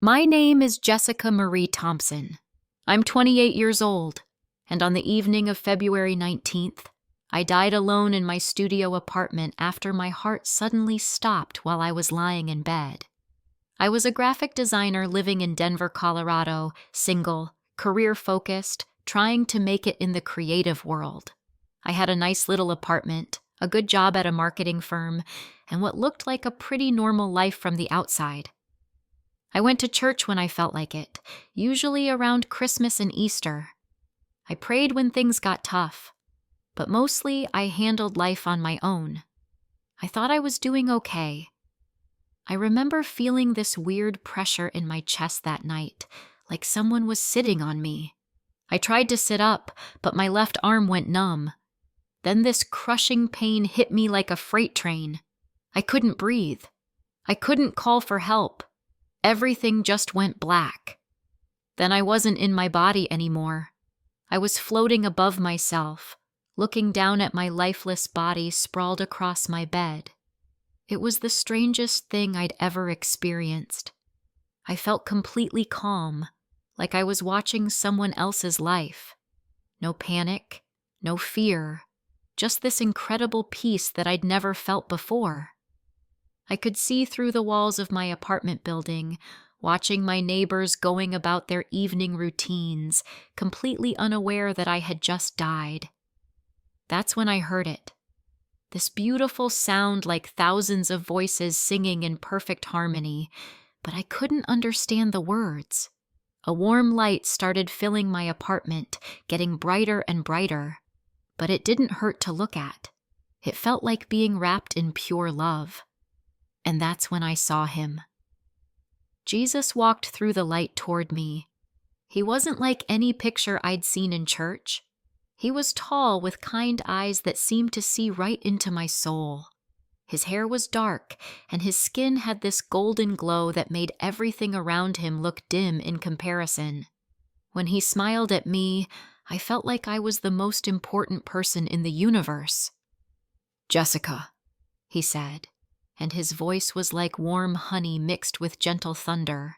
My name is Jessica Marie Thompson. I'm 28 years old, and on the evening of February 19th, I died alone in my studio apartment after my heart suddenly stopped while I was lying in bed. I was a graphic designer living in Denver, Colorado, single, career-focused, trying to make it in the creative world. I had a nice little apartment, a good job at a marketing firm, and what looked like a pretty normal life from the outside. I went to church when I felt like it, usually around Christmas and Easter. I prayed when things got tough, but mostly I handled life on my own. I thought I was doing okay. I remember feeling this weird pressure in my chest that night, like someone was sitting on me. I tried to sit up, but my left arm went numb. Then this crushing pain hit me like a freight train. I couldn't breathe. I couldn't call for help. Everything just went black. Then I wasn't in my body anymore. I was floating above myself, looking down at my lifeless body sprawled across my bed. It was the strangest thing I'd ever experienced. I felt completely calm, like I was watching someone else's life. No panic, no fear, just this incredible peace that I'd never felt before. I could see through the walls of my apartment building, watching my neighbors going about their evening routines, completely unaware that I had just died. That's when I heard it. This beautiful sound like thousands of voices singing in perfect harmony, but I couldn't understand the words. A warm light started filling my apartment, getting brighter and brighter, but it didn't hurt to look at. It felt like being wrapped in pure love. And that's when I saw him. Jesus walked through the light toward me. He wasn't like any picture I'd seen in church. He was tall with kind eyes that seemed to see right into my soul. His hair was dark, and his skin had this golden glow that made everything around him look dim in comparison. When he smiled at me, I felt like I was the most important person in the universe. "Jessica," he said, and his voice was like warm honey mixed with gentle thunder.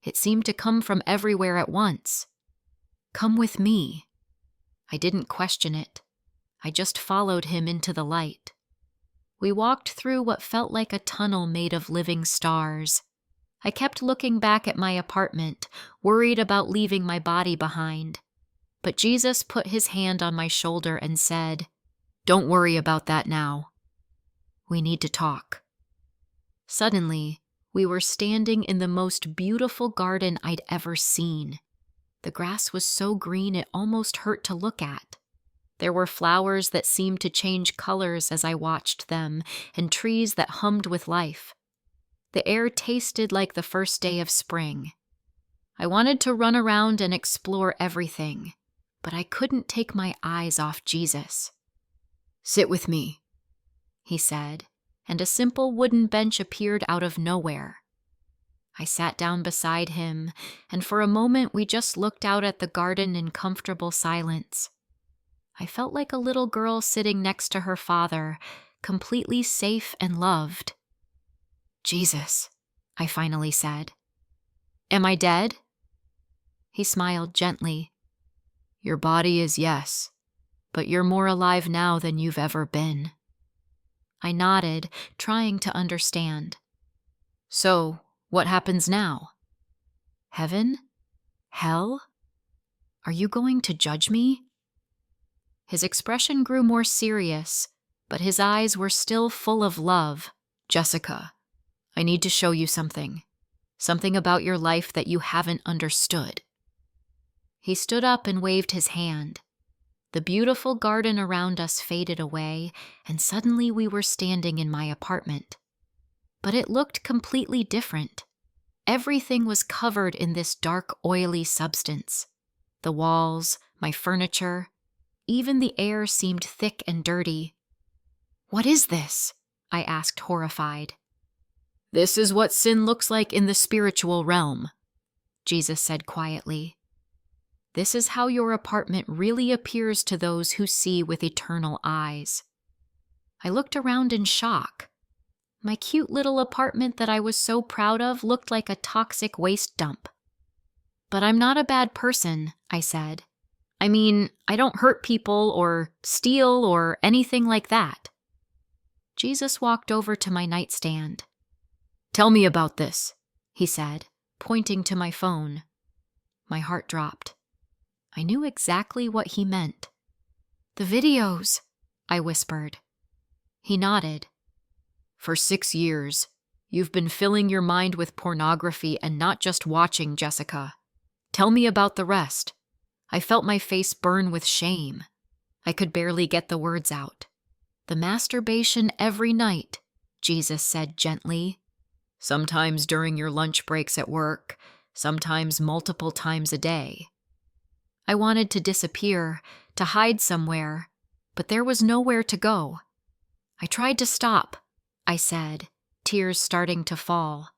It seemed to come from everywhere at once. "Come with me." I didn't question it. I just followed him into the light. We walked through what felt like a tunnel made of living stars. I kept looking back at my apartment, worried about leaving my body behind. But Jesus put his hand on my shoulder and said, "Don't worry about that now. We need to talk." Suddenly, we were standing in the most beautiful garden I'd ever seen. The grass was so green it almost hurt to look at. There were flowers that seemed to change colors as I watched them, and trees that hummed with life. The air tasted like the first day of spring. I wanted to run around and explore everything, but I couldn't take my eyes off Jesus. "Sit with me," he said, and a simple wooden bench appeared out of nowhere. I sat down beside him, and for a moment we just looked out at the garden in comfortable silence. I felt like a little girl sitting next to her father, completely safe and loved. "Jesus," I finally said. "Am I dead?" He smiled gently. "Your body is yes, but you're more alive now than you've ever been." I nodded, trying to understand. "So, what happens now? Heaven? Hell? Are you going to judge me?" His expression grew more serious, but his eyes were still full of love. "Jessica, I need to show you something. Something about your life that you haven't understood." He stood up and waved his hand. The beautiful garden around us faded away, and suddenly we were standing in my apartment. But it looked completely different. Everything was covered in this dark, oily substance. The walls, my furniture, even the air seemed thick and dirty. "What is this?" I asked, horrified. "This is what sin looks like in the spiritual realm," Jesus said quietly. "This is how your apartment really appears to those who see with eternal eyes." I looked around in shock. My cute little apartment that I was so proud of looked like a toxic waste dump. "But I'm not a bad person," I said. "I mean, I don't hurt people or steal or anything like that." Jesus walked over to my nightstand. "Tell me about this," he said, pointing to my phone. My heart dropped. I knew exactly what he meant. "The videos," I whispered. He nodded. "For 6 years, you've been filling your mind with pornography and not just watching, Jessica. Tell me about the rest." I felt my face burn with shame. I could barely get the words out. "The masturbation every night," Jesus said gently. "Sometimes during your lunch breaks at work, sometimes multiple times a day." I wanted to disappear, to hide somewhere, but there was nowhere to go. "I tried to stop," I said, tears starting to fall.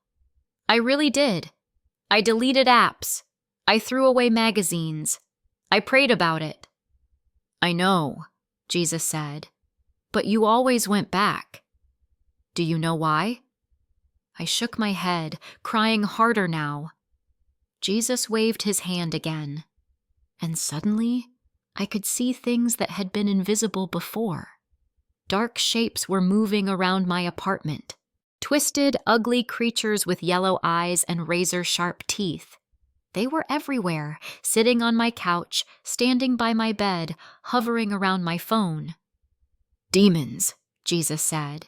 "I really did. I deleted apps. I threw away magazines. I prayed about it." "I know," Jesus said, "but you always went back. Do you know why?" I shook my head, crying harder now. Jesus waved his hand again, and suddenly I could see things that had been invisible before. Dark shapes were moving around my apartment, twisted, ugly creatures with yellow eyes and razor-sharp teeth. They were everywhere, sitting on my couch, standing by my bed, hovering around my phone. "Demons," Jesus said.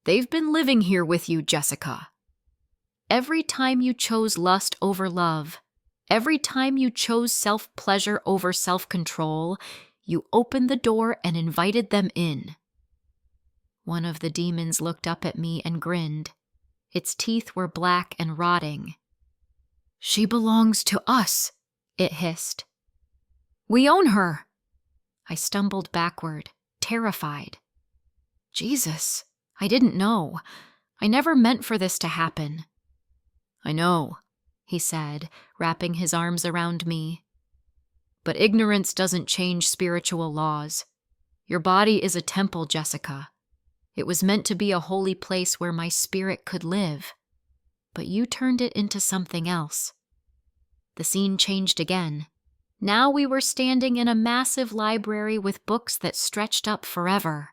"They've been living here with you, Jessica. Every time you chose lust over love, every time you chose self-pleasure over self-control, you opened the door and invited them in." One of the demons looked up at me and grinned. Its teeth were black and rotting. "She belongs to us," it hissed. "We own her." I stumbled backward, terrified. "Jesus, I didn't know. I never meant for this to happen." "I know," he said, wrapping his arms around me. "But ignorance doesn't change spiritual laws. Your body is a temple, Jessica. It was meant to be a holy place where my spirit could live. But you turned it into something else." The scene changed again. Now we were standing in a massive library with books that stretched up forever.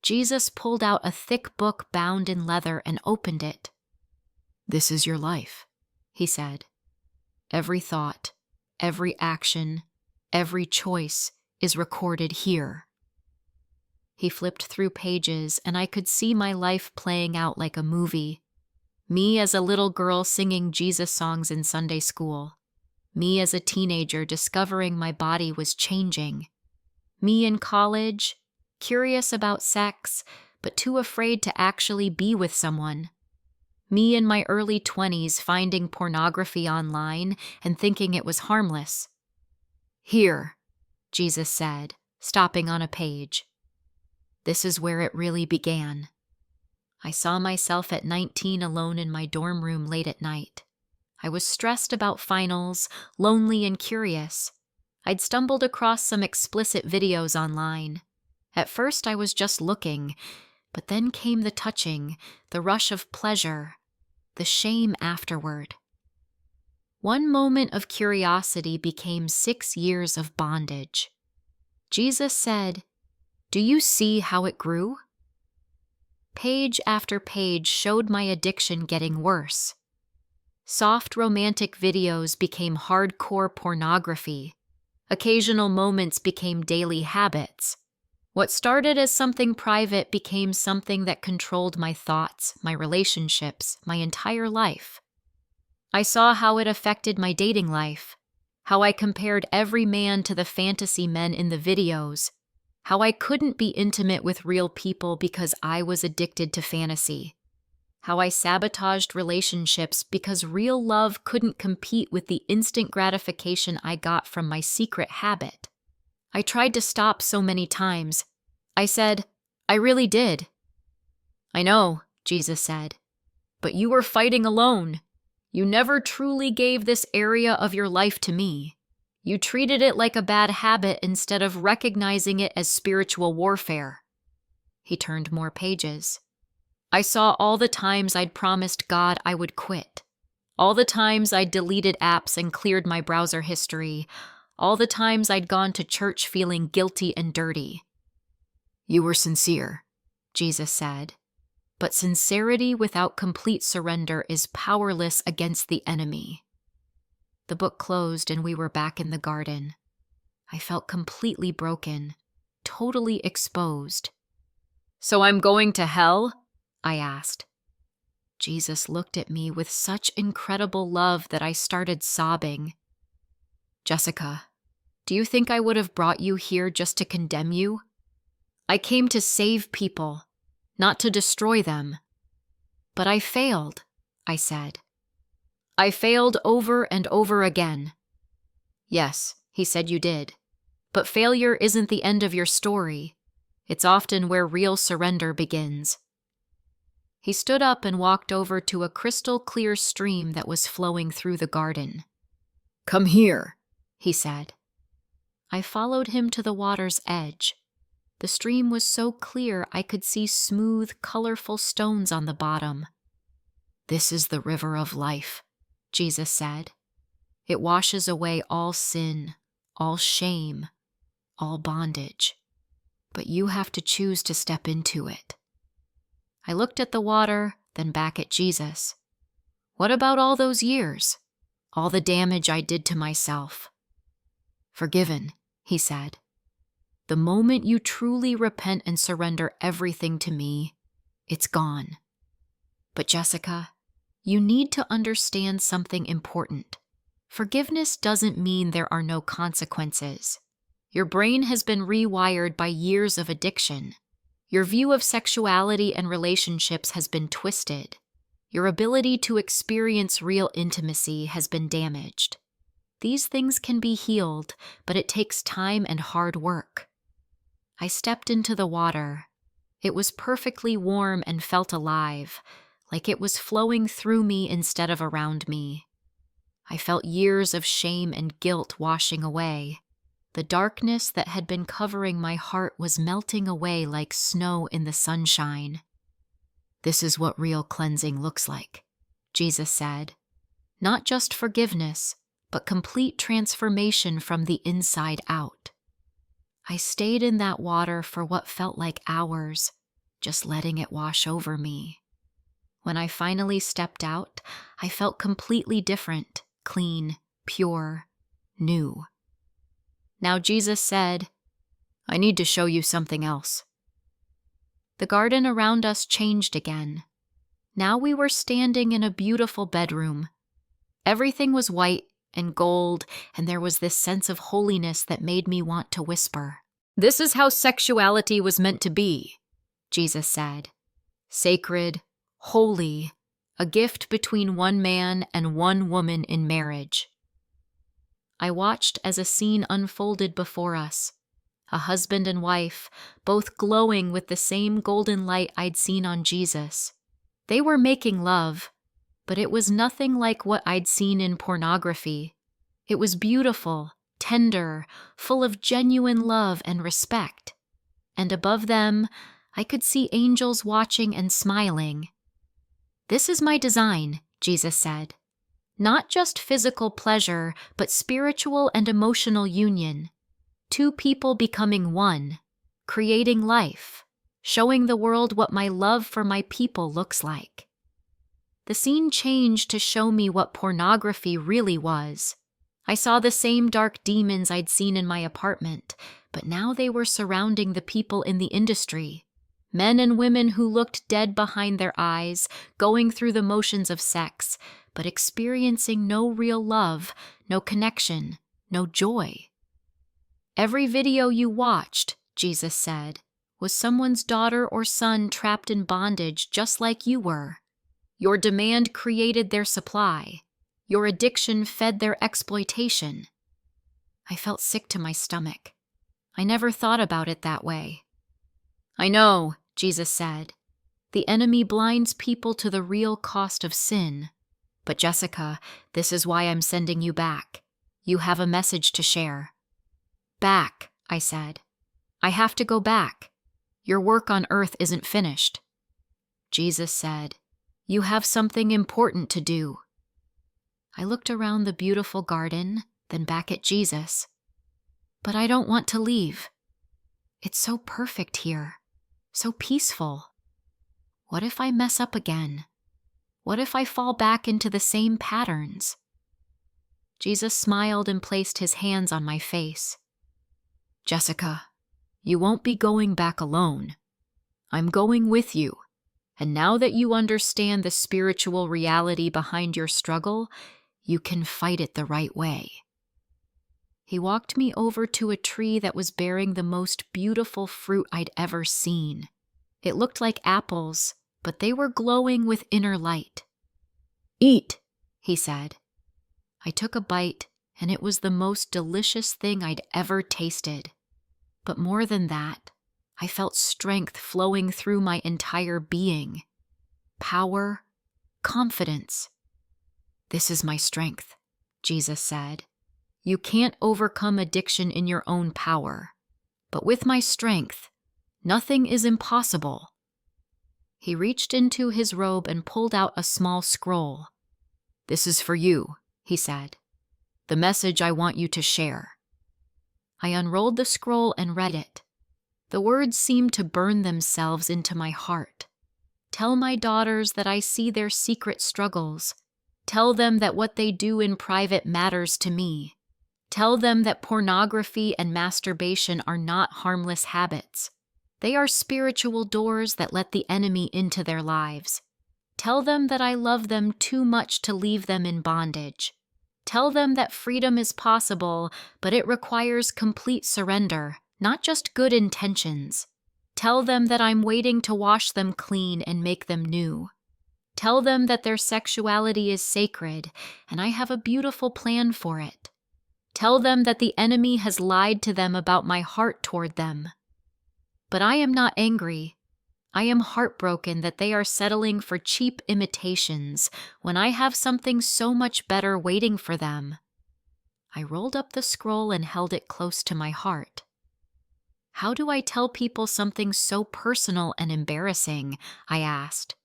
Jesus pulled out a thick book bound in leather and opened it. "This is your life," he said. "Every thought, every action, every choice is recorded here." He flipped through pages, and I could see my life playing out like a movie. Me as a little girl singing Jesus songs in Sunday school. Me as a teenager discovering my body was changing. Me in college, curious about sex, but too afraid to actually be with someone. Me in my early 20s finding pornography online and thinking it was harmless. "Here," Jesus said, stopping on a page. This is where it really began. I saw myself at 19 alone in my dorm room late at night. I was stressed about finals, lonely and curious. I'd stumbled across some explicit videos online. At first I was just looking, but then came the touching, the rush of pleasure, the shame afterward. One moment of curiosity became 6 years of bondage. Jesus said, "Do you see how it grew?" Page after page showed my addiction getting worse. Soft romantic videos became hardcore pornography. Occasional moments became daily habits. What started as something private became something that controlled my thoughts, my relationships, my entire life. I saw how it affected my dating life, how I compared every man to the fantasy men in the videos, how I couldn't be intimate with real people because I was addicted to fantasy, how I sabotaged relationships because real love couldn't compete with the instant gratification I got from my secret habit. I tried to stop so many times. I said, "I really did." "I know," Jesus said, "but you were fighting alone. You never truly gave this area of your life to me. You treated it like a bad habit instead of recognizing it as spiritual warfare." He turned more pages. I saw all the times I'd promised God I would quit. All the times I'd deleted apps and cleared my browser history. All the times I'd gone to church feeling guilty and dirty. "You were sincere," Jesus said. "But sincerity without complete surrender is powerless against the enemy." The book closed and we were back in the garden. I felt completely broken, totally exposed. "So I'm going to hell?" I asked. Jesus looked at me with such incredible love that I started sobbing. "Jessica, do you think I would have brought you here just to condemn you? I came to save people, not to destroy them." "But I failed," I said. "I failed over and over again." "Yes," he said, "you did. But failure isn't the end of your story. It's often where real surrender begins." He stood up and walked over to a crystal-clear stream that was flowing through the garden. "Come here," he said. I followed him to the water's edge. The stream was so clear I could see smooth, colorful stones on the bottom. "This is the river of life," Jesus said. "It washes away all sin, all shame, all bondage. But you have to choose to step into it." I looked at the water, then back at Jesus. What about all those years? All the damage I did to myself? "Forgiven," he said. "The moment you truly repent and surrender everything to me, it's gone." But Jessica, you need to understand something important. Forgiveness doesn't mean there are no consequences. Your brain has been rewired by years of addiction. Your view of sexuality and relationships has been twisted. Your ability to experience real intimacy has been damaged. These things can be healed, but it takes time and hard work. I stepped into the water. It was perfectly warm and felt alive, like it was flowing through me instead of around me. I felt years of shame and guilt washing away. The darkness that had been covering my heart was melting away like snow in the sunshine. "This is what real cleansing looks like," Jesus said. "Not just forgiveness, but complete transformation from the inside out." I stayed in that water for what felt like hours, just letting it wash over me. When I finally stepped out, I felt completely different, clean, pure, new. Now Jesus said, "I need to show you something else." The garden around us changed again. Now we were standing in a beautiful bedroom. Everything was white and gold, and there was this sense of holiness that made me want to whisper. "This is how sexuality was meant to be," Jesus said. "Sacred, holy, a gift between one man and one woman in marriage." I watched as a scene unfolded before us. A husband and wife, both glowing with the same golden light I'd seen on Jesus. They were making love, but it was nothing like what I'd seen in pornography. It was beautiful, tender, full of genuine love and respect. And above them, I could see angels watching and smiling. "This is my design," Jesus said. "Not just physical pleasure, but spiritual and emotional union. Two people becoming one, creating life, showing the world what my love for my people looks like." The scene changed to show me what pornography really was. I saw the same dark demons I'd seen in my apartment, but now they were surrounding the people in the industry. Men and women who looked dead behind their eyes, going through the motions of sex, but experiencing no real love, no connection, no joy. Every video you watched, Jesus said, was someone's daughter or son trapped in bondage just like you were. Your demand created their supply. Your addiction fed their exploitation. I felt sick to my stomach. I never thought about it that way. "I know," Jesus said. "The enemy blinds people to the real cost of sin. But Jessica, this is why I'm sending you back. You have a message to share." "Back," I said. "I have to go back. Your work on earth isn't finished." Jesus said, "You have something important to do." I looked around the beautiful garden, then back at Jesus. "But I don't want to leave. It's so perfect here, so peaceful. What if I mess up again? What if I fall back into the same patterns?" Jesus smiled and placed his hands on my face. "Jessica, you won't be going back alone. I'm going with you. And now that you understand the spiritual reality behind your struggle, you can fight it the right way." He walked me over to a tree that was bearing the most beautiful fruit I'd ever seen. It looked like apples, but they were glowing with inner light. "Eat," he said. I took a bite, and it was the most delicious thing I'd ever tasted. But more than that, I felt strength flowing through my entire being. Power, confidence. "This is my strength," Jesus said. "You can't overcome addiction in your own power. But with my strength, nothing is impossible." He reached into his robe and pulled out a small scroll. "This is for you," he said. "The message I want you to share." I unrolled the scroll and read it. The words seemed to burn themselves into my heart. "Tell my daughters that I see their secret struggles. Tell them that what they do in private matters to me. Tell them that pornography and masturbation are not harmless habits. They are spiritual doors that let the enemy into their lives. Tell them that I love them too much to leave them in bondage. Tell them that freedom is possible, but it requires complete surrender, not just good intentions. Tell them that I'm waiting to wash them clean and make them new. Tell them that their sexuality is sacred, and I have a beautiful plan for it. Tell them that the enemy has lied to them about my heart toward them. But I am not angry. I am heartbroken that they are settling for cheap imitations when I have something so much better waiting for them." I rolled up the scroll and held it close to my heart. "How do I tell people something so personal and embarrassing?" I asked.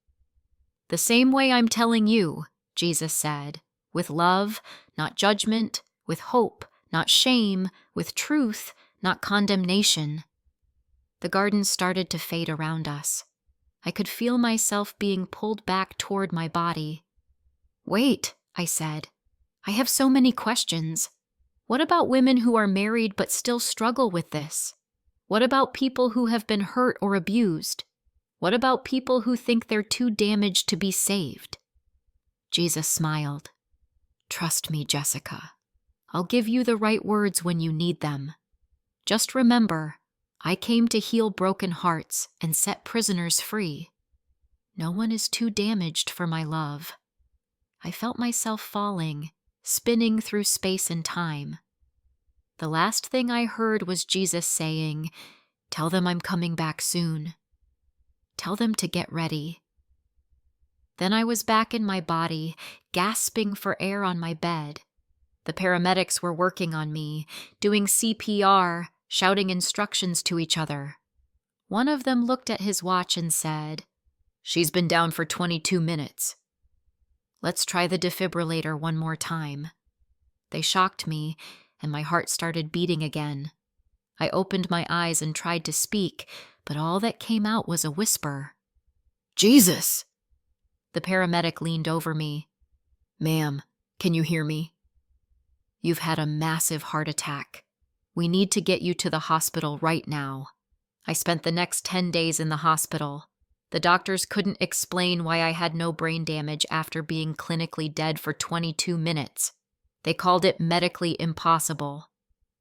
"The same way I'm telling you," Jesus said, "with love, not judgment, with hope, not shame, with truth, not condemnation." The garden started to fade around us. I could feel myself being pulled back toward my body. "Wait," I said. "I have so many questions. What about women who are married but still struggle with this? What about people who have been hurt or abused? What about people who think they're too damaged to be saved?" Jesus smiled. "Trust me, Jessica. I'll give you the right words when you need them. Just remember, I came to heal broken hearts and set prisoners free. No one is too damaged for my love." I felt myself falling, spinning through space and time. The last thing I heard was Jesus saying, "Tell them I'm coming back soon. Tell them to get ready." Then I was back in my body, gasping for air on my bed. The paramedics were working on me, doing CPR, shouting instructions to each other. One of them looked at his watch and said, "She's been down for 22 minutes. Let's try the defibrillator one more time." They shocked me, and my heart started beating again. I opened my eyes and tried to speak, but all that came out was a whisper. "Jesus!" The paramedic leaned over me. "Ma'am, can you hear me? You've had a massive heart attack. We need to get you to the hospital right now." I spent the next 10 days in the hospital. The doctors couldn't explain why I had no brain damage after being clinically dead for 22 minutes. They called it medically impossible.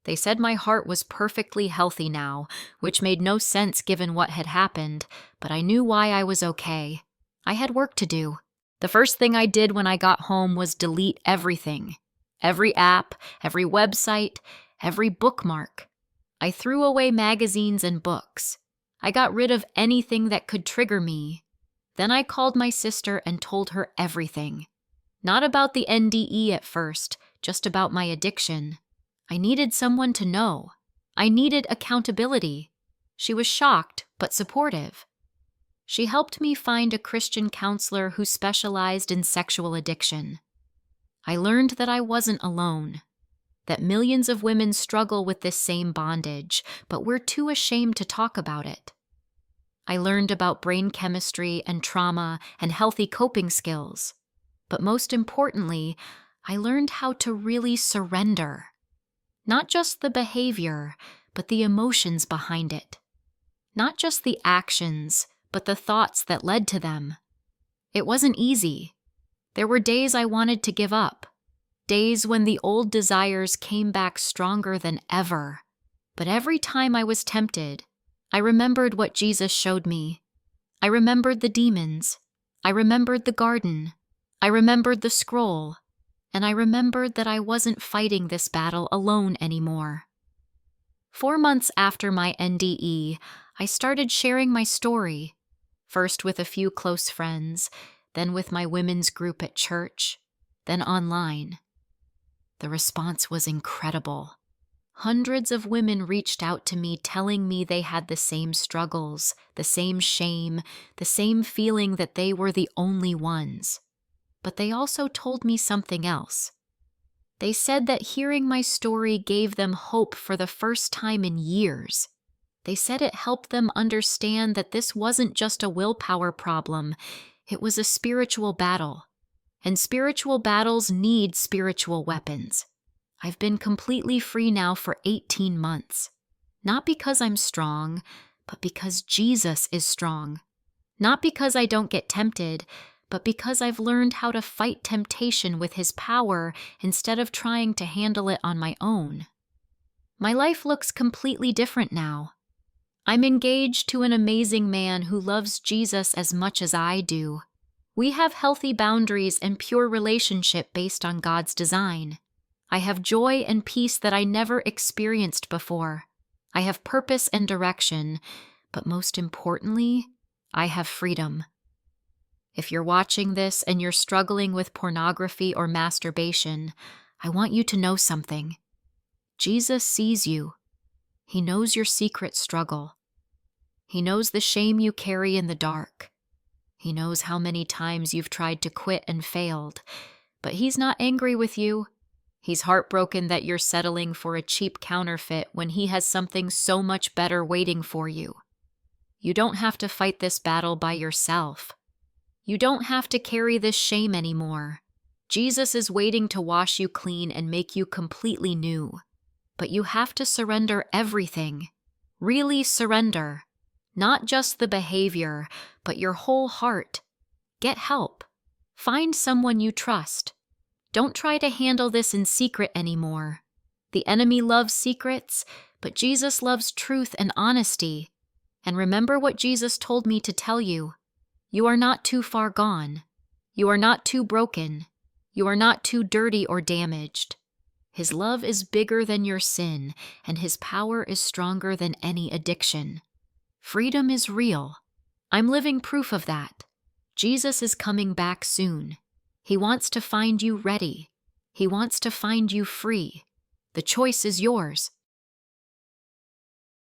They said my heart was perfectly healthy now, which made no sense given what had happened, but I knew why I was okay. I had work to do. The first thing I did when I got home was delete everything. Every app, every website, every bookmark. I threw away magazines and books. I got rid of anything that could trigger me. Then I called my sister and told her everything. Not about the NDE at first, just about my addiction. I needed someone to know. I needed accountability. She was shocked, but supportive. She helped me find a Christian counselor who specialized in sexual addiction. I learned that I wasn't alone, that millions of women struggle with this same bondage, but we're too ashamed to talk about it. I learned about brain chemistry and trauma and healthy coping skills. But most importantly, I learned how to really surrender. Not just the behavior, but the emotions behind it. Not just the actions, but the thoughts that led to them. It wasn't easy. There were days I wanted to give up. Days when the old desires came back stronger than ever. But every time I was tempted, I remembered what Jesus showed me. I remembered the demons. I remembered the garden. I remembered the scroll. And I remembered that I wasn't fighting this battle alone anymore. 4 months after my NDE, I started sharing my story, first with a few close friends, then with my women's group at church, then online. The response was incredible. Hundreds of women reached out to me telling me they had the same struggles, the same shame, the same feeling that they were the only ones. But they also told me something else. They said that hearing my story gave them hope for the first time in years. They said it helped them understand that this wasn't just a willpower problem, it was a spiritual battle. And spiritual battles need spiritual weapons. I've been completely free now for 18 months. Not because I'm strong, but because Jesus is strong. Not because I don't get tempted, but because I've learned how to fight temptation with His power instead of trying to handle it on my own. My life looks completely different now. I'm engaged to an amazing man who loves Jesus as much as I do. We have healthy boundaries and pure relationship based on God's design. I have joy and peace that I never experienced before. I have purpose and direction, but most importantly, I have freedom. If you're watching this and you're struggling with pornography or masturbation, I want you to know something. Jesus sees you. He knows your secret struggle. He knows the shame you carry in the dark. He knows how many times you've tried to quit and failed, but He's not angry with you. He's heartbroken that you're settling for a cheap counterfeit when He has something so much better waiting for you. You don't have to fight this battle by yourself. You don't have to carry this shame anymore. Jesus is waiting to wash you clean and make you completely new. But you have to surrender everything. Really surrender. Not just the behavior, but your whole heart. Get help. Find someone you trust. Don't try to handle this in secret anymore. The enemy loves secrets, but Jesus loves truth and honesty. And remember what Jesus told me to tell you. You are not too far gone. You are not too broken. You are not too dirty or damaged. His love is bigger than your sin, and His power is stronger than any addiction. Freedom is real. I'm living proof of that. Jesus is coming back soon. He wants to find you ready. He wants to find you free. The choice is yours.